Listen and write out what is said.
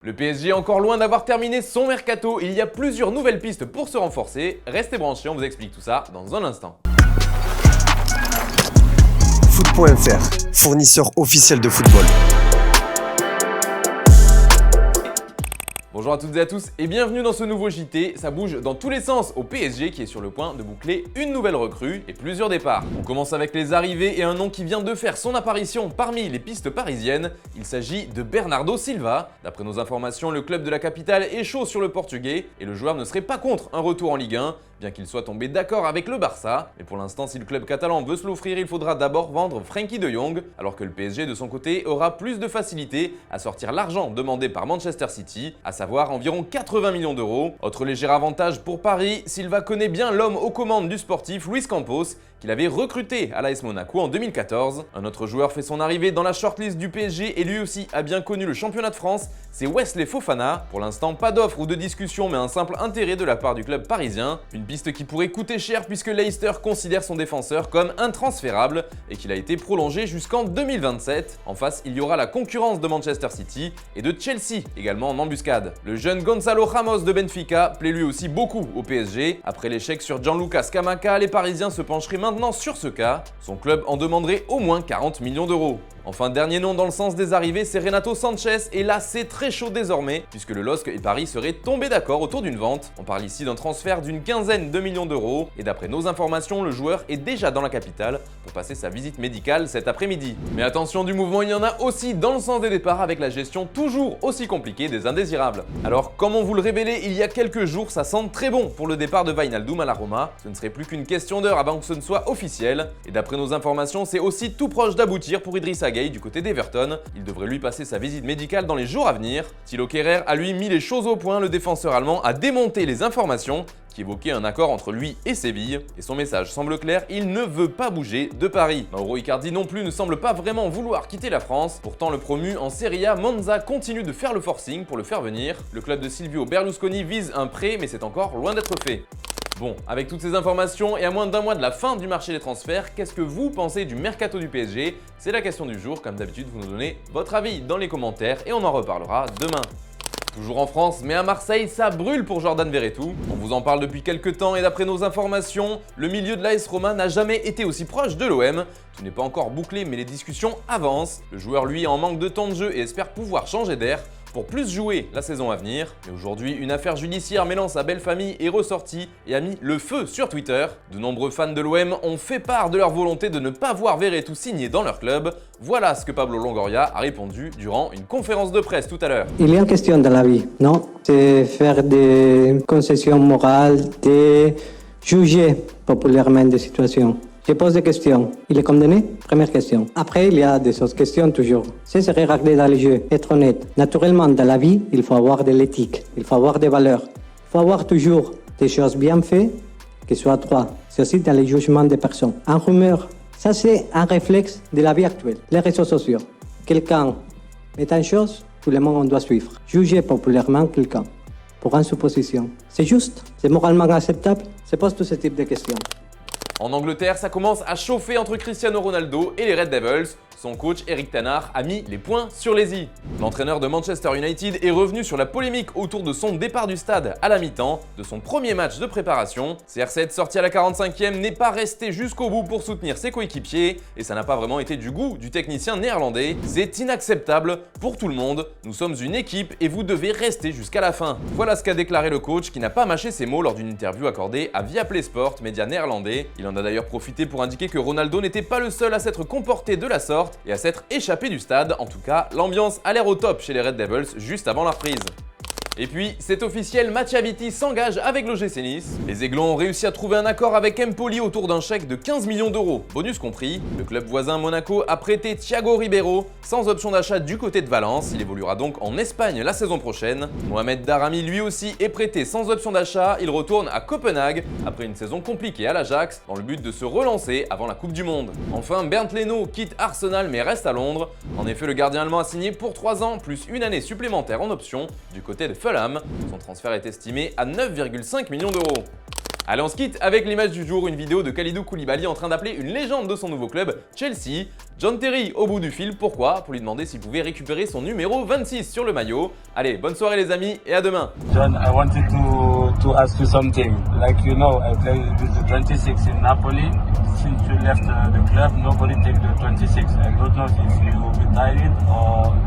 Le PSG est encore loin d'avoir terminé son mercato, il y a plusieurs nouvelles pistes pour se renforcer. Restez branchés, on vous explique tout ça dans un instant. Foot.fr, fournisseur officiel de football. Bonjour à toutes et à tous et bienvenue dans ce nouveau JT. Ça bouge dans tous les sens au PSG qui est sur le point de boucler une nouvelle recrue et plusieurs départs. On commence avec les arrivées et un nom qui vient de faire son apparition parmi les pistes parisiennes. Il s'agit de Bernardo Silva. D'après nos informations, le club de la capitale est chaud sur le portugais et le joueur ne serait pas contre un retour en Ligue 1. Bien qu'il soit tombé d'accord avec le Barça, mais pour l'instant si le club catalan veut se l'offrir, il faudra d'abord vendre Frenkie de Jong, alors que le PSG de son côté aura plus de facilité à sortir l'argent demandé par Manchester City, à savoir environ 80 millions d'euros. Autre léger avantage pour Paris, Silva connaît bien l'homme aux commandes du sportif Luis Campos, qu'il avait recruté à l'AS Monaco en 2014. Un autre joueur fait son arrivée dans la shortlist du PSG et lui aussi a bien connu le championnat de France, c'est Wesley Fofana. Pour l'instant, pas d'offre ou de discussion mais un simple intérêt de la part du club parisien. Une piste qui pourrait coûter cher puisque Leicester considère son défenseur comme intransférable et qu'il a été prolongé jusqu'en 2027. En face, il y aura la concurrence de Manchester City et de Chelsea, également en embuscade. Le jeune Gonzalo Ramos de Benfica plaît lui aussi beaucoup au PSG. Après l'échec sur Gianluca Scamacca, les Parisiens se pencheraient maintenant sur ce cas. Son club en demanderait au moins 40 millions d'euros. Enfin, dernier nom dans le sens des arrivées, c'est Renato Sanchez, et là c'est très chaud désormais, puisque le LOSC et Paris seraient tombés d'accord autour d'une vente. On parle ici d'un transfert d'une quinzaine de millions d'euros, et d'après nos informations, le joueur est déjà dans la capitale pour passer sa visite médicale cet après-midi. Mais attention, du mouvement, il y en a aussi dans le sens des départs avec la gestion toujours aussi compliquée des indésirables. Alors, comme on vous le révélait il y a quelques jours, ça sent très bon pour le départ de Wijnaldum à la Roma. Ce ne serait plus qu'une question d'heure avant que ce ne soit officiel, et d'après nos informations, c'est aussi tout proche d'aboutir pour Idrissa Gueye du côté d'Everton. Il devrait lui passer sa visite médicale dans les jours à venir. Thilo Kehrer a lui mis les choses au point, le défenseur allemand a démonté les informations qui évoquaient un accord entre lui et Séville. Et son message semble clair, il ne veut pas bouger de Paris. Mauro Icardi non plus ne semble pas vraiment vouloir quitter la France. Pourtant le promu en Serie A, Monza, continue de faire le forcing pour le faire venir. Le club de Silvio Berlusconi vise un prêt mais c'est encore loin d'être fait. Bon, avec toutes ces informations et à moins d'un mois de la fin du marché des transferts, qu'est-ce que vous pensez du mercato du PSG? C'est la question du jour, comme d'habitude vous nous donnez votre avis dans les commentaires et on en reparlera demain. Toujours en France, mais à Marseille, ça brûle pour Jordan Verretou. On vous en parle depuis quelques temps et d'après nos informations, le milieu de l'AS Roma n'a jamais été aussi proche de l'OM. Tout n'est pas encore bouclé, mais les discussions avancent. Le joueur, lui, est en manque de temps de jeu et espère pouvoir changer d'air pour plus jouer la saison à venir. Mais aujourd'hui, une affaire judiciaire mêlant sa belle famille est ressortie et a mis le feu sur Twitter. De nombreux fans de l'OM ont fait part de leur volonté de ne pas voir Verretou signer dans leur club. Voilà ce que Pablo Longoria a répondu durant une conférence de presse tout à l'heure. Il y a une question dans la vie, non? C'est faire des concessions morales, de juger populairement des situations. Je pose des questions. Il est condamné? Première question. Après, il y a des autres questions toujours. C'est se regarder dans les yeux, être honnête. Naturellement, dans la vie, il faut avoir de l'éthique, il faut avoir des valeurs. Il faut avoir toujours des choses bien faites qui soient droits. C'est aussi dans les jugements des personnes. En rumeur, ça c'est un réflexe de la vie actuelle. Les réseaux sociaux. Quelqu'un met une chose, tout le monde doit suivre. Juger populairement quelqu'un pour une supposition. C'est juste? C'est moralement acceptable? Je pose tout ce type de questions. En Angleterre, ça commence à chauffer entre Cristiano Ronaldo et les Red Devils. Son coach Eric Ten Hag a mis les points sur les i. L'entraîneur de Manchester United est revenu sur la polémique autour de son départ du stade à la mi-temps de son premier match de préparation. CR7 sorti à la 45e n'est pas resté jusqu'au bout pour soutenir ses coéquipiers et ça n'a pas vraiment été du goût du technicien néerlandais. C'est inacceptable pour tout le monde. Nous sommes une équipe et vous devez rester jusqu'à la fin. Voilà ce qu'a déclaré le coach qui n'a pas mâché ses mots lors d'une interview accordée à Viaplay Sport, média néerlandais. Il en a d'ailleurs profité pour indiquer que Ronaldo n'était pas le seul à s'être comporté de la sorte et à s'être échappé du stade. En tout cas, l'ambiance a l'air au top chez les Red Devils juste avant la reprise. Et puis, c'est officiel, Mattia Vitti s'engage avec l'OGC Nice. Les Aiglons ont réussi à trouver un accord avec Empoli autour d'un chèque de 15 millions d'euros, bonus compris. Le club voisin Monaco a prêté Thiago Ribeiro sans option d'achat du côté de Valence. Il évoluera donc en Espagne la saison prochaine. Mohamed Darami lui aussi est prêté sans option d'achat. Il retourne à Copenhague après une saison compliquée à l'Ajax dans le but de se relancer avant la Coupe du Monde. Enfin, Bernd Leno quitte Arsenal mais reste à Londres. En effet, le gardien allemand a signé pour 3 ans plus une année supplémentaire en option du côté de Fulham. Son transfert est estimé à 9,5 millions d'euros. Allez, on se quitte avec l'image du jour, une vidéo de Kalidou Koulibaly en train d'appeler une légende de son nouveau club, Chelsea, John Terry au bout du fil. Pourquoi? Pour lui demander s'il pouvait récupérer son numéro 26 sur le maillot. Allez, bonne soirée les amis et à demain. John, I wanted to ask you something. Like you know, I played with the 26 in Napoli. Since you left the club, nobody take the 26. I don't know if you retired or